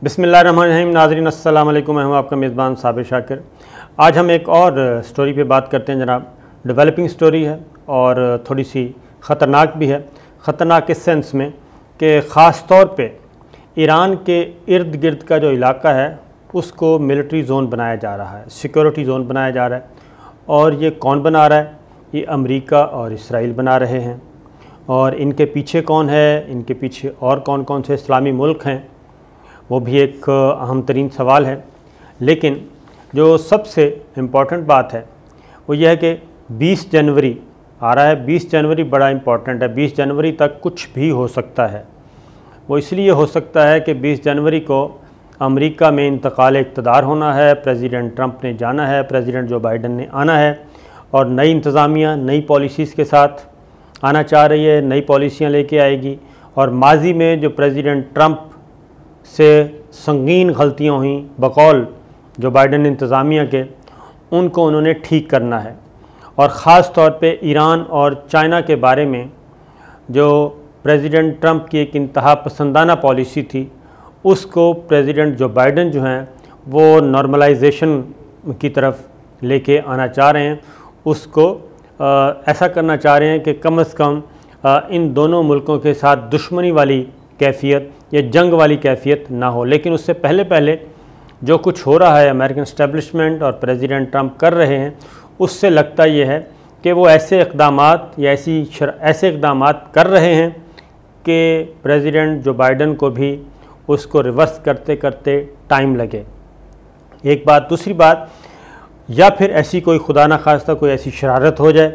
बिस्मिल्लाहिर्रहमानिर्रहीम। नाज़रीन अस्सलाम वालेकुम। मैं हूँ आपका मेज़बान साबिर शाकिर। आज हम एक और स्टोरी पे बात करते हैं जनाब। डेवलपिंग स्टोरी है और थोड़ी सी ख़तरनाक भी है। ख़तरनाक इस सेंस में कि ख़ास तौर पे ईरान के इर्द गिर्द का जो इलाका है उसको मिलिट्री ज़ोन बनाया जा रहा है, सिक्योरिटी ज़ोन बनाया जा रहा है। और ये कौन बना रहा है? ये अमेरिका और इसराइल बना रहे हैं। और इनके पीछे कौन है? इनके पीछे और कौन कौन से इस्लामी मुल्क हैं, वो भी एक अहम तरीन सवाल है। लेकिन जो सबसे इम्पॉर्टेंट बात है वो यह है कि 20 जनवरी आ रहा है। 20 जनवरी बड़ा इम्पॉर्टेंट है। 20 जनवरी तक कुछ भी हो सकता है। वो इसलिए हो सकता है कि 20 जनवरी को अमेरिका में इंतकाल इक़्तिदार होना है, प्रेसिडेंट ट्रंप ने जाना है, प्रेसिडेंट जो बाइडन ने आना है और नई इंतज़ामिया नई पॉलिसीज़ के साथ आना चाह रही है, नई पॉलिसियाँ लेके आएगी। और माजी में जो प्रेसिडेंट ट्रंप से संगीन गलतियाँ हुई बकौल जो बाइडन इंतज़ामिया के, उनको उन्होंने ठीक करना है। और ख़ास तौर पे ईरान और चाइना के बारे में जो प्रेसिडेंट ट्रंप की एक इंतहा पसंदाना पॉलिसी थी, उसको प्रेसिडेंट जो बाइडन जो हैं वो नॉर्मलाइजेशन की तरफ लेके आना चाह रहे हैं। उसको ऐसा करना चाह रहे हैं कि कम से कम इन दोनों मुल्कों के साथ दुश्मनी वाली कैफियत या जंग वाली कैफियत ना हो। लेकिन उससे पहले जो कुछ हो रहा है अमेरिकन एस्टेब्लिशमेंट और प्रेसिडेंट ट्रंप कर रहे हैं, उससे लगता ये है कि वो ऐसे इक़दामात या ऐसे इक़दामात कर रहे हैं कि प्रेसिडेंट जो बाइडन को भी उसको रिवर्स करते करते टाइम लगे। एक बात। दूसरी बात, या फिर ऐसी कोई खुदा न खास्ता कोई ऐसी शरारत हो जाए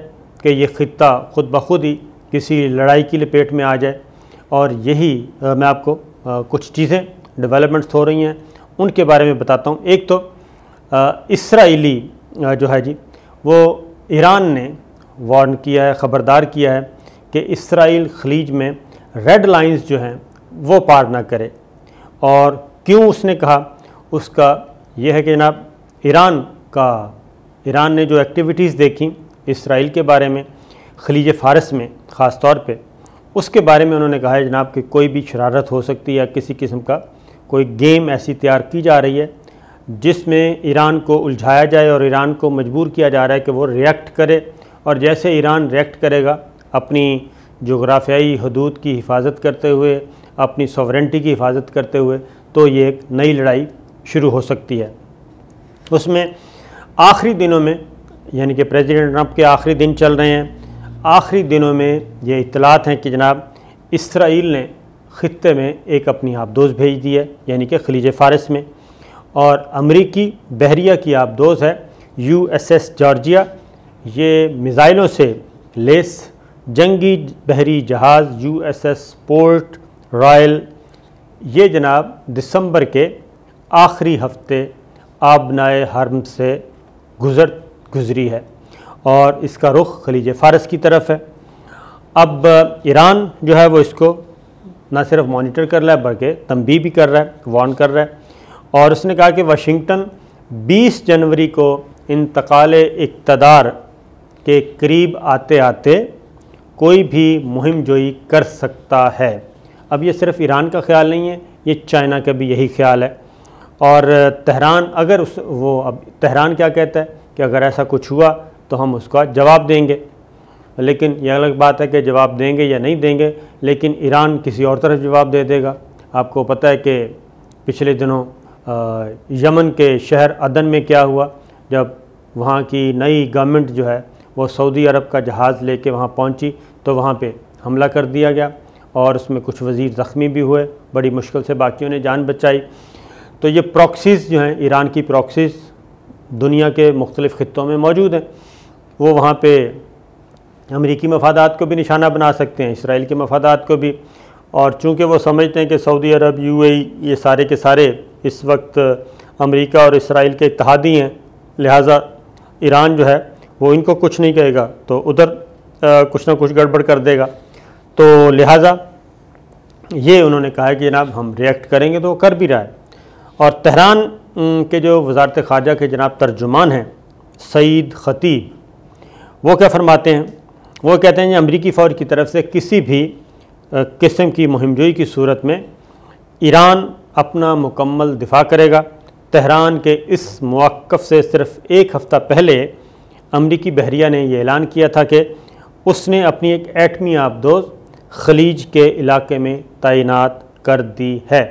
कि ये ख़ित्ता ख़ुद ब खुद ही किसी लड़ाई की लपेट में आ जाए। और यही मैं आपको कुछ चीज़ें डेवलपमेंट्स हो रही हैं उनके बारे में बताता हूँ। एक तो इसराइली जो है जी, वो ईरान ने वार्न किया है, ख़बरदार किया है कि इसराइल खलीज में रेड लाइंस जो हैं वो पार ना करे। और क्यों उसने कहा, उसका यह है कि जनाब ईरान ने जो एक्टिविटीज़ देखी इसराइल के बारे में खलीज फ़ारस में ख़ास तौर पे, उसके बारे में उन्होंने कहा है जनाब कि कोई भी शरारत हो सकती है या किसी किस्म का कोई गेम ऐसी तैयार की जा रही है जिसमें ईरान को उलझाया जाए और ईरान को मजबूर किया जा रहा है कि वो रिएक्ट करे। और जैसे ईरान रिएक्ट करेगा अपनी जोग्राफियाई हदूद की हिफाजत करते हुए, अपनी सॉवरेंटी की हिफाजत करते हुए, तो ये एक नई लड़ाई शुरू हो सकती है। उसमें आखिरी दिनों में, यानी कि प्रेसिडेंट ट्रंप के आखिरी दिन चल रहे हैं, आखिरी दिनों में ये इत्तलात हैं कि जनाब इसराइल ने ख़ित्ते में एक अपनी आबदोज़ भेज दी है, यानी कि खलीज फ़ारस में। और अमरीकी बहरिया की आबदोज़ है USS जॉर्जिया। ये मिज़ाइलों से लेस जंगी बहरी जहाज़ USS पोर्ट रॉयल, ये जनाब दिसंबर के आखिरी हफ्ते आबनाए हर्म से गुज़री है और इसका रुख खलीज फ़ारस की तरफ है। अब ईरान जो है वो इसको ना सिर्फ मॉनिटर कर रहा है बल्कि तंबीह भी कर रहा है, वार्न कर रहा है। और उसने कहा कि वाशिंगटन 20 जनवरी को इंतकाल इक़्तिदार के करीब आते आते कोई भी मुहिम जोई कर सकता है। अब ये सिर्फ ईरान का ख्याल नहीं है, ये चाइना का भी यही ख्याल है। और तेहरान अब तेहरान क्या कहता है कि अगर ऐसा कुछ हुआ तो हम उसका जवाब देंगे। लेकिन यह अलग बात है कि जवाब देंगे या नहीं देंगे, लेकिन ईरान किसी और तरफ जवाब दे देगा। आपको पता है कि पिछले दिनों यमन के शहर अदन में क्या हुआ, जब वहाँ की नई गवर्नमेंट जो है वो सऊदी अरब का जहाज़ लेके वहाँ पहुँची तो वहाँ पे हमला कर दिया गया और उसमें कुछ वज़ीर ज़ख्मी भी हुए। बड़ी मुश्किल से बाकियों ने जान बचाई। तो ये प्रॉक्सीज़ जो हैं, ईरान की प्रॉक्सीज़ दुनिया के मुख्तलिफ़ ख़ित्तों में मौजूद हैं। वो वहाँ पे अमरीकी मफादात को भी निशाना बना सकते हैं, इसराइल के मफादात को भी। और चूँकि वो समझते हैं कि सऊदी अरब, UAE ये सारे के सारे इस वक्त अमेरिका और इसराइल के इत्तेहादी हैं, लिहाजा ईरान जो है वो इनको कुछ नहीं कहेगा तो उधर कुछ ना कुछ गड़बड़ कर देगा। तो लिहाजा ये उन्होंने कहा है कि जनाब हम रिएक्ट करेंगे, तो वो कर भी रहा है। और तेहरान के जो वज़ारत ख़ारजा के जनाब तर्जुमान हैं सईद ख़तीब, वो क्या फरमाते हैं? वो कहते हैं कि अमरीकी फ़ौज की तरफ से किसी भी किस्म की मुहिमजोई की सूरत में ईरान अपना मुकम्मल दिफा करेगा। तेहरान के इस मौक़िफ़ से सिर्फ एक हफ़्ता पहले अमरीकी बहरिया ने यह ऐलान किया था कि उसने अपनी एक एटमी आबदोज़ खलीज के इलाके में तैनात कर दी है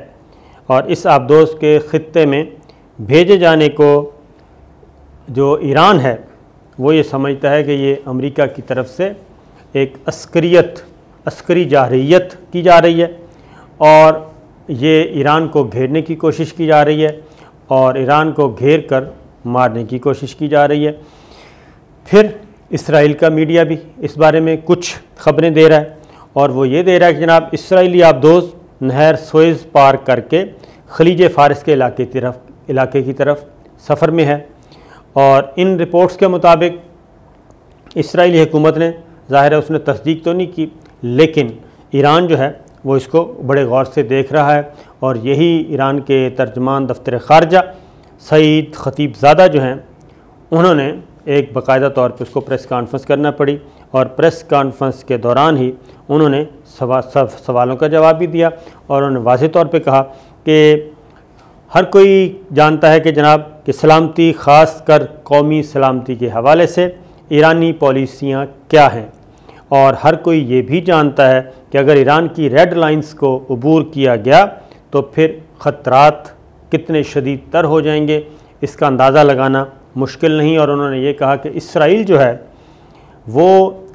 और इस आबदोज़ के ख़ित्ते में भेजे जाने को जो ईरान है वो ये समझता है कि ये अमेरिका की तरफ से एक अस्करी जारहियत की जा रही है और ये ईरान को घेरने की कोशिश की जा रही है और ईरान को घेर कर मारने की कोशिश की जा रही है। फिर इसराइल का मीडिया भी इस बारे में कुछ ख़बरें दे रहा है और वो ये दे रहा है कि जनाब इसराइली आबदोज़ नहर सुएज़ पार करके खलीज फ़ारिस के इलाके की तरफ सफ़र में है और इन रिपोर्ट्स के मुताबिक इसराइली हुकूमत ने ज़ाहिर है उसने तस्दीक तो नहीं की, लेकिन ईरान जो है वो इसको बड़े गौर से देख रहा है और यही ईरान के तर्जमान दफ्तर ख़ारजा सईद खतीबज़ादा जो हैं उन्होंने एक बाकायदा तौर पर उसको प्रेस कॉन्फ्रेंस करना पड़ी और प्रेस कॉन्फ्रेंस के दौरान ही उन्होंने सवालों का जवाब भी दिया और उन्होंने वाज़ेह तौर पे कहा कि हर कोई जानता है कि जनाब कि सलामती ख़ास कर कौमी सलामती के हवाले से ईरानी पॉलिसियाँ क्या हैं और हर कोई ये भी जानता है कि अगर ईरान की रेड लाइंस को अबूर किया गया तो फिर ख़तरात कितने शदीद तर हो जाएंगे इसका अंदाज़ा लगाना मुश्किल नहीं। और उन्होंने ये कहा कि इसराइल जो है वो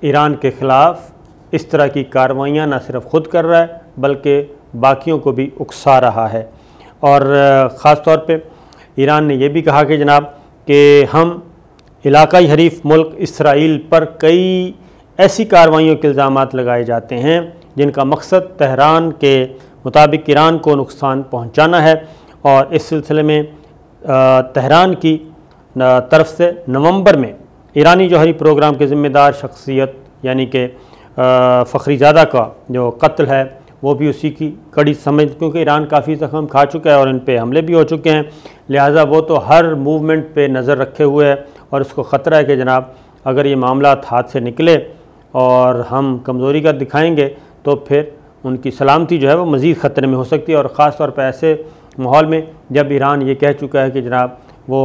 ईरान के ख़िलाफ़ इस तरह की कार्रवाइयाँ न सिर्फ ख़ुद कर रहा है बल्कि बाकियों को भी उकसा रहा है और ख़ास तौर पे ईरान ने यह भी कहा कि जनाब कि हम इलाकाई हरीफ मुल्क इसराइल पर कई ऐसी कार्रवाइयों के इल्ज़ामात लगाए जाते हैं जिनका मकसद तेहरान के मुताबिक ईरान को नुकसान पहुंचाना है और इस सिलसिले में तेहरान की तरफ से नवंबर में ईरानी जौहरी प्रोग्राम के ज़िम्मेदार शख्सियत यानी कि फ़खरीज़ादा का जो कत्ल है वो भी उसी की कड़ी समझ, क्योंकि ईरान काफ़ी ज़ख्म खा चुका है और इन पे हमले भी हो चुके हैं, लिहाजा वो तो हर मूवमेंट पे नज़र रखे हुए है और उसको ख़तरा है कि जनाब अगर ये मामला हाथ से निकले और हम कमज़ोरी का दिखाएंगे तो फिर उनकी सलामती जो है वो मज़ीद ख़तरे में हो सकती है। और ख़ास तौर पर ऐसे माहौल में जब ईरान ये कह चुका है कि जनाब वो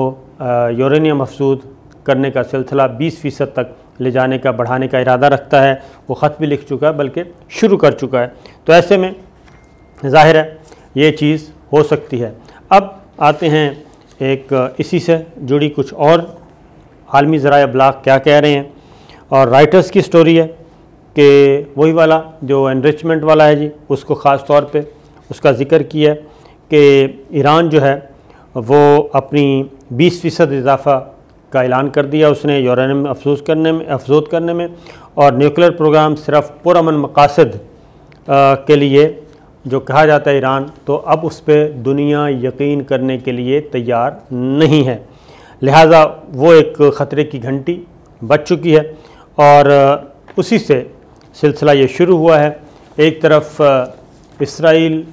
यूरेनियम अफसूद करने का सिलसिला 20% तक ले जाने का बढ़ाने का इरादा रखता है, वो ख़त भी लिख चुका है बल्कि शुरू कर चुका है, तो ऐसे में ज़ाहिर है ये चीज़ हो सकती है। अब आते हैं एक इसी से जुड़ी कुछ और आलमी ज़राए अबलाग क्या कह रहे हैं और राइटर्स की स्टोरी है कि वही वाला जो एनरिचमेंट वाला है जी उसको ख़ास तौर पे उसका ज़िक्र किया कि ईरान जो है वो अपनी 20% इजाफ़ा का ऐलान कर दिया उसने यूरेनियम अफसूद करने में और न्यूक्लियर प्रोग्राम सिर्फ पुरअमन मकासद के लिए जो कहा जाता है ईरान, तो अब उस पर दुनिया यकीन करने के लिए तैयार नहीं है, लिहाजा वो एक ख़तरे की घंटी बज चुकी है और उसी से सिलसिला ये शुरू हुआ है। एक तरफ इसराइल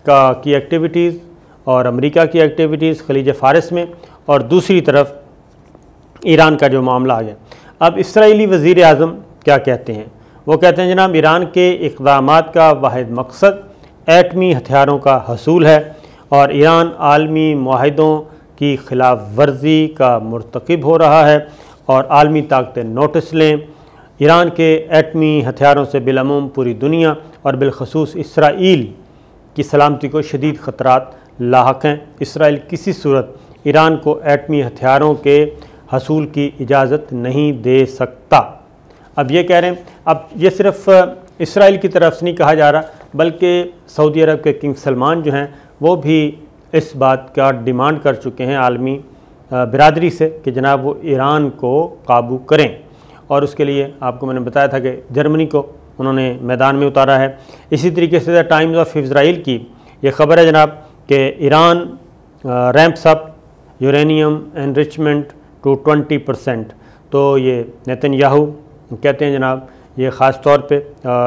की एक्टिविटीज़ और अमेरिका की एक्टिविटीज़ खलीज फ़ारिस में और दूसरी तरफ ईरान का जो मामला आ गया। अब इसराइली वज़ीर आज़म क्या कहते हैं, वो कहते हैं जनाब ईरान के इक़दामात का वाहिद मकसद एटमी हथियारों का हसूल है और ईरान आलमी मुआहिदों की खिलाफ वर्जी का मुर्तकिब हो रहा है और आलमी ताकतें नोटिस लें। ईरान के एटमी हथियारों से बिलअमूम पूरी दुनिया और बिलखसूस इसराइल की सलामती को शदीद ख़तरात लाहक हैं। इसराइल किसी सूरत ईरान को एटमी हथियारों के हसूल की इजाज़त नहीं दे सकता। अब ये कह रहे हैं, अब ये सिर्फ इसराइल की तरफ से नहीं कहा जा रहा बल्कि सऊदी अरब के किंग सलमान जो हैं वो भी इस बात का डिमांड कर चुके हैं आलमी बिरादरी से कि जनाब वो ईरान को काबू करें और उसके लिए आपको मैंने बताया था कि जर्मनी को उन्होंने मैदान में उतारा है। इसी तरीके से द टाइम्स ऑफ इज़राइल की ये ख़बर है जनाब कि Iran ramps up uranium enrichment to 20%, तो ये नेतन्याहू कहते हैं जनाब ये ख़ास तौर पे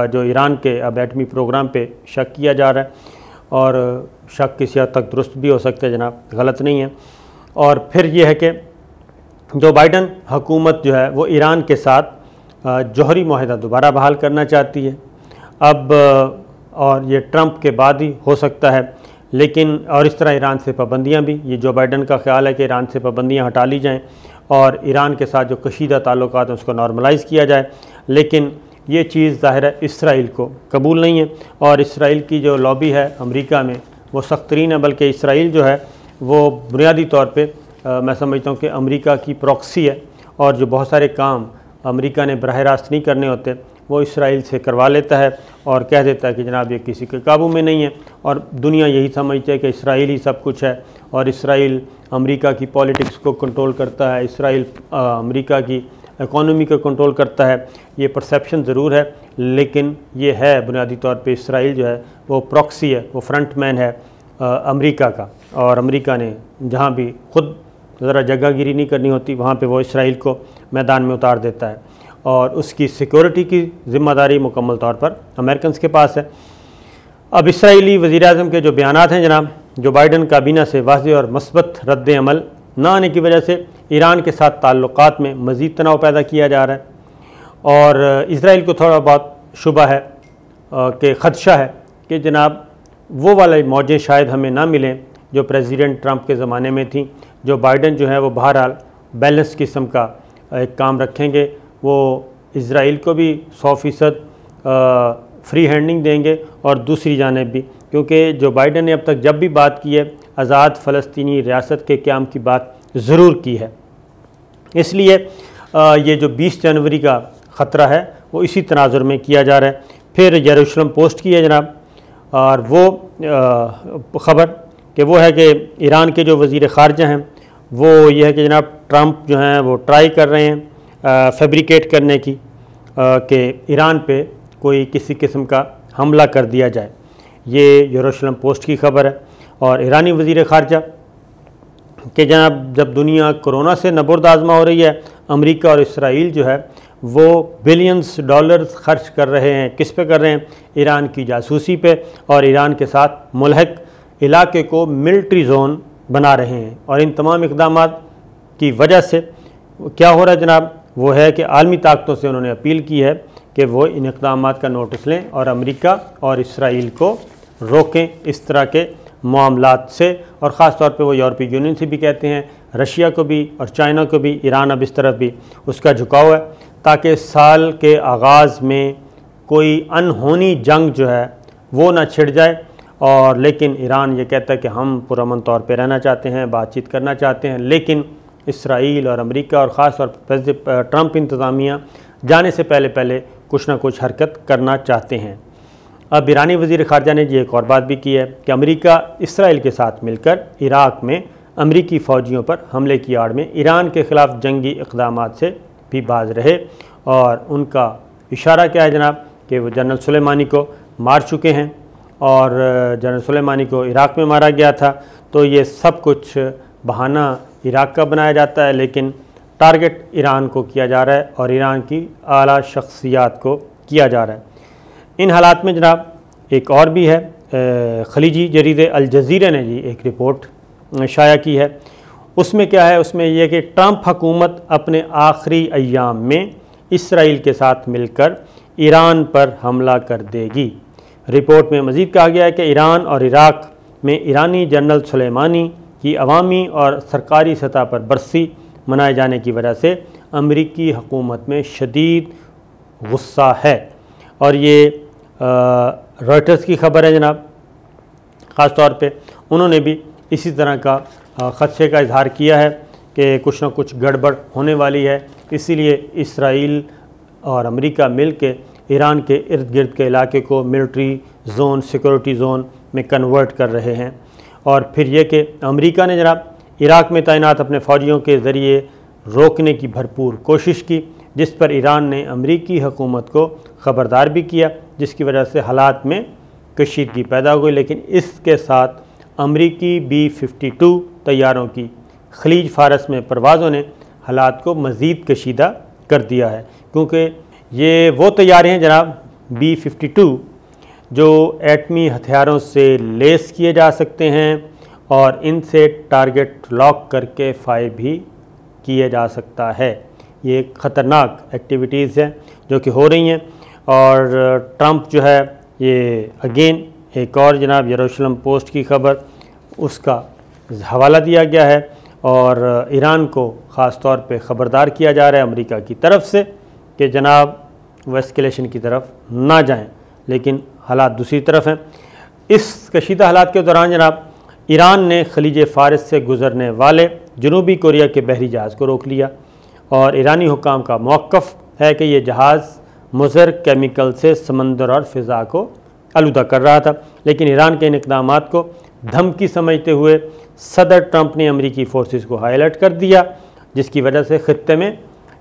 जो ईरान के अब एटमी प्रोग्राम पे शक किया जा रहा है और शक किसी हद तक दुरुस्त भी हो सकता है जनाब, गलत नहीं है। और फिर ये है कि जो बाइडन हुकूमत जो है वो ईरान के साथ जौहरी मुआहिदा दोबारा बहाल करना चाहती है अब, और ये ट्रंप के बाद ही हो सकता है, लेकिन और इस तरह ईरान से पाबंदियाँ भी, ये जो बाइडन का ख्याल है कि ईरान से पाबंदियाँ हटा ली जाएँ और ईरान के साथ जो कशीदा ताल्लुकात हैं उसको नॉर्मलाइज़ किया जाए, लेकिन ये चीज़ ज़ाहिर है इसराइल को कबूल नहीं है। और इसराइल की जो लॉबी है अमेरिका में वो सख्त तरीन है, बल्कि इसराइल जो है वो बुनियादी तौर पे मैं समझता हूँ कि अमेरिका की प्रॉक्सी है, और जो बहुत सारे काम अमेरिका ने बराह रास्त नहीं करने होते वो इसराइल से करवा लेता है और कह देता है कि जनाब ये किसी के काबू में नहीं है। और दुनिया यही समझती है कि इसराइल ही सब कुछ है और इसराइल अमेरिका की पॉलिटिक्स को कंट्रोल करता है, इसराइल अमेरिका की इकॉनमी को कंट्रोल करता है। ये परसेप्शन ज़रूर है, लेकिन ये है बुनियादी तौर पे इसराइल जो है वो प्रॉक्सी है, वो फ्रंट मैन है अमेरिका का। और अमेरिका ने जहाँ भी खुद ज़रा जगहगिरी नहीं करनी होती वहाँ पे वो इसराइल को मैदान में उतार देता है, और उसकी सिक्योरिटी की ज़िम्मेदारी मुकम्मल तौर पर अमेरिकन के पास है। अब इसराइली वज़ीर-ए-आज़म के जो बयानात हैं जनाब, जो बाइडन काबीना से वाज़ेह और मस्बत रद्द अमल न आने की वजह से ईरान के साथ ताल्लुकात में मज़ीद तनाव पैदा किया जा रहा है, और इसराइल को थोड़ा बहुत शुबा है कि ख़दशा है कि जनाब वो वाले मौजें शायद हमें ना मिलें जो प्रेसिडेंट ट्रंप के ज़माने में थी। जो बाइडन जो है वो बहरहाल बैलेंस किस्म का एक काम रखेंगे, वो इसराइल को भी 100% फ्री हैंडिंग देंगे और दूसरी जानिब भी, क्योंकि जो बाइडन ने अब तक जब भी बात की है आज़ाद फ़लस्तीनी रियासत के क़याम की बात ज़रूर की है। इसलिए ये जो 20 जनवरी का ख़तरा है वो इसी तनाजुर में किया जा रहा है। फिर यरूशलेम पोस्ट की है जनाब, और वो ख़बर कि वो है कि ईरान के जो वज़ीर ख़ारजा हैं वो ये है कि जनाब ट्रंप जो हैं वो ट्राई कर रहे हैं फैब्रिकेट करने की कि ईरान पे कोई किसी किस्म का हमला कर दिया जाए। ये यरूशलेम पोस्ट की खबर है। और ईरानी वज़ीर ख़ारजा कि जनाब जब दुनिया कोरोना से नबुर्द आज़मा हो रही है, अमेरिका और इसराइल जो है वो बिलियंस डॉलर्स खर्च कर रहे हैं, किस पे कर रहे हैं? ईरान की जासूसी पे, और ईरान के साथ मुल्हक इलाके को मिलिट्री जोन बना रहे हैं। और इन तमाम इक़दाम की वजह से क्या हो रहा है जनाब, वो है कि आलमी ताकतों से उन्होंने अपील की है कि वो इन इक़दाम का नोटिस लें और अमेरिका और इसराइल को रोकें इस तरह के मामलात से। और ख़ास तौर पे वो यूरोपीय यूनियन से भी कहते हैं, रशिया को भी और चाइना को भी, ईरान अब इस तरफ भी उसका झुकाव है, ताकि साल के आगाज़ में कोई अनहोनी जंग जो है वो ना छिड़ जाए। और लेकिन ईरान ये कहता है कि हम पुरअमन तौर पे रहना चाहते हैं, बातचीत करना चाहते हैं, लेकिन इसराइल और अमेरिका और ख़ास तौर पर ट्रंप इंतज़ामिया जाने से पहले पहले कुछ ना कुछ हरकत करना चाहते हैं। अब ईरानी वज़ीर ख़ारजा ने ये एक और बात भी की है कि अमेरिका इसराइल के साथ मिलकर इराक़ में अमरीकी फ़ौजियों पर हमले की आड़ में ईरान के ख़िलाफ़ जंगी इक़दाम से भी बाज रहे। और उनका इशारा क्या है जनाब कि वो जनरल सुलेमानी को मार चुके हैं, और जनरल सुलेमानी को इराक़ में मारा गया था। तो ये सब कुछ बहाना इराक़ का बनाया जाता है, लेकिन टारगेट ईरान को किया जा रहा है और ईरान की आला शख्सियात को किया जा रहा है। इन हालात में जनाब एक और भी है, खलीजी जरीदे अल जज़ीरा ने जी एक रिपोर्ट शाया की है। उसमें क्या है, उसमें यह कि ट्रंप हुकूमत अपने आखिरी अय्याम में इसराइल के साथ मिलकर ईरान पर हमला कर देगी। रिपोर्ट में मज़ीद कहा गया है कि ईरान और इराक़ में ईरानी जनरल सुलेमानी की अवामी और सरकारी सतह पर बरसी मनाए जाने की वजह से अमरीकी हुकूमत में शदीद गुस्सा है। और ये रॉयटर्स की खबर है जनाब, ख़ास तौर पे उन्होंने भी इसी तरह का ख़दशे का इजहार किया है कि कुछ ना कुछ गड़बड़ होने वाली है, इसीलिए इसराइल और अमेरिका मिल के ईरान के इर्द गिर्द के इलाके को मिलिट्री जोन, सिक्योरिटी जोन में कन्वर्ट कर रहे हैं। और फिर ये कि अमेरिका ने जनाब इराक़ में तैनात अपने फ़ौजियों के ज़रिए रोकने की भरपूर कोशिश की, जिस पर ईरान ने अमरीकी हुकूमत को ख़बरदार भी किया, जिसकी वजह से हालात में कशीदगी पैदा हुई। लेकिन इसके साथ अमरीकी B-52 तैयारों की खलीज फ़ारस में परवाज़ों ने हालात को मज़ीद कशीदा कर दिया है, क्योंकि ये वो तैयारे हैं जनाब B-52 जो एटमी हथियारों से लेस किए जा सकते हैं और इनसे टारगेट लॉक करके फायर भी किए जा सकता है। ये ख़तरनाक एक्टिविटीज़ हैं जो कि हो रही हैं, और ट्रंप जो है ये अगेन एक और जनाब यरूशलेम पोस्ट की खबर, उसका हवाला दिया गया है और ईरान को ख़ास तौर पे ख़बरदार किया जा रहा है अमेरिका की तरफ से कि जनाब वो एस्केलेशन की तरफ ना जाएं, लेकिन हालात दूसरी तरफ हैं। इस कशीदा हालात के दौरान जनाब ईरान ने खलीज फ़ारिस से गुज़रने वाले जनूबी कोरिया के बहरी जहाज़ को रोक लिया और ईरानी हुकाम का मौक़िफ़ है कि यह जहाज़ मुज़र केमिकल से समंदर और फ़िज़ा को आलूदा कर रहा था, लेकिन ईरान के इन इक़दामात को धमकी समझते हुए सदर ट्रंप ने अमरीकी फ़ोर्सेस को हाई अलर्ट कर दिया, जिसकी वजह से ख़ित्ते में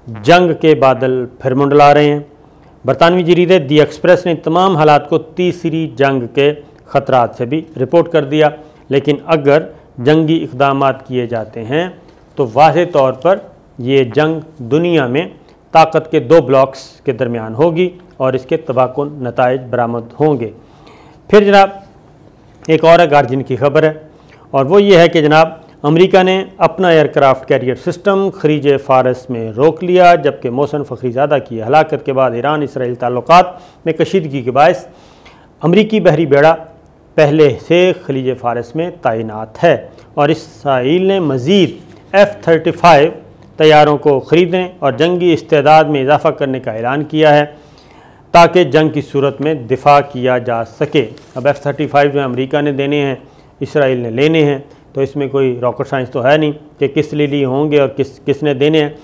जंग के बादल फिर मंडला रहे हैं। बरतानवी जरीदे दी एक्सप्रेस ने तमाम हालात को तीसरी जंग के ख़तरात से भी रिपोर्ट कर दिया, लेकिन अगर जंगी इक़दामात किए जाते हैं तो वाज़ेह तौर पर ये जंग दुनिया में ताकत के दो ब्लॉक्स के दरमियान होगी और इसके तबाहकुन नताइज बरामद होंगे। फिर जनाब एक और गार्जियन की खबर है और वो ये है कि जनाब अमेरिका ने अपना एयरक्राफ्ट कैरियर सिस्टम खलीज फ़ारिस में रोक लिया, जबकि मोहसिन फ़खरीज़ादा की हलाकत के बाद ईरान इसराइल ताल्लुकात में कशीदगी के बायस अमरीकी बहरी बेड़ा पहले से खलीज फ़ारिस में तैनात है और इसराइल ने मज़ीद F-35 तैयारों को ख़रीदने और जंगी इस्तेदाद में इजाफ़ा करने का ऐलान किया है ताकि जंग की सूरत में दिफा किया जा सके। अब F-35 जो अमेरिका ने देने हैं, इसराइल ने लेने हैं, तो इसमें कोई रॉकेट साइंस तो है नहीं कि किस लिए होंगे और किसने देने हैं।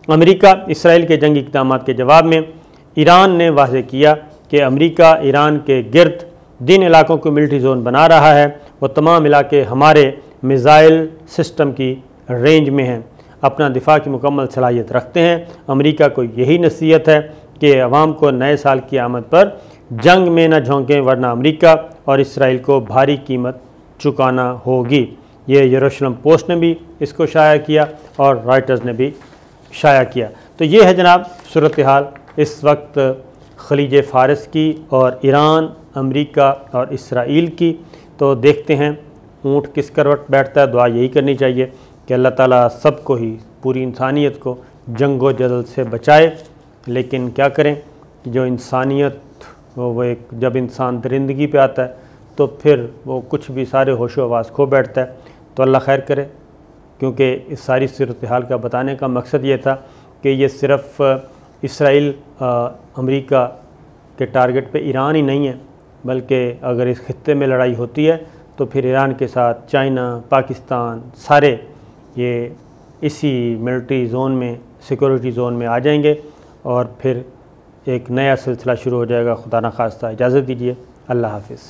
अमेरिका इसराइल के जंगी इक़दामात के जवाब में ईरान ने वाज़ेह किया कि अमेरिका ईरान के गिर्द जिन इलाकों को मिलिट्री जोन बना रहा है वो तमाम इलाके हमारे मिज़ाइल सिस्टम की रेंज में हैं, अपना दिफा की मुकम्मल सलाहियत रखते हैं। अमेरिका को यही नसीहत है कि अवाम को नए साल की आमद पर जंग में न झोंकें, वरना अमेरिका और इसराइल को भारी कीमत चुकाना होगी। ये यरूशलेम पोस्ट ने भी इसको शाया किया और रॉयटर्स ने भी शाया किया। तो ये है जनाब सूरत हाल इस वक्त खलीज फ़ारिस की और ईरान, अमेरिका और इसराइल की। तो देखते हैं ऊँट किस करवट बैठता है। दुआ यही करनी चाहिए कि अल्लाह ताला सबको ही, पूरी इंसानियत को जंगो जदल से बचाए। लेकिन क्या करें, जो इंसानियत वो एक जब इंसान दरिंदगी पे आता है तो फिर वो कुछ भी सारे होशो हवास खो बैठता है। तो अल्लाह खैर करे, क्योंकि इस सारी सूरत हाल का बताने का मकसद ये था कि ये सिर्फ़ इसराइल अमेरिका के टारगेट पे ईरान ही नहीं है, बल्कि अगर इस खित्ते में लड़ाई होती है तो फिर ईरान के साथ चाइना, पाकिस्तान सारे ये इसी मिलिट्री जोन में, सिक्योरिटी जोन में आ जाएंगे और फिर एक नया सिलसिला शुरू हो जाएगा। खुदा न खास्ता, इजाज़त दीजिए, अल्लाह हाफ़िज़।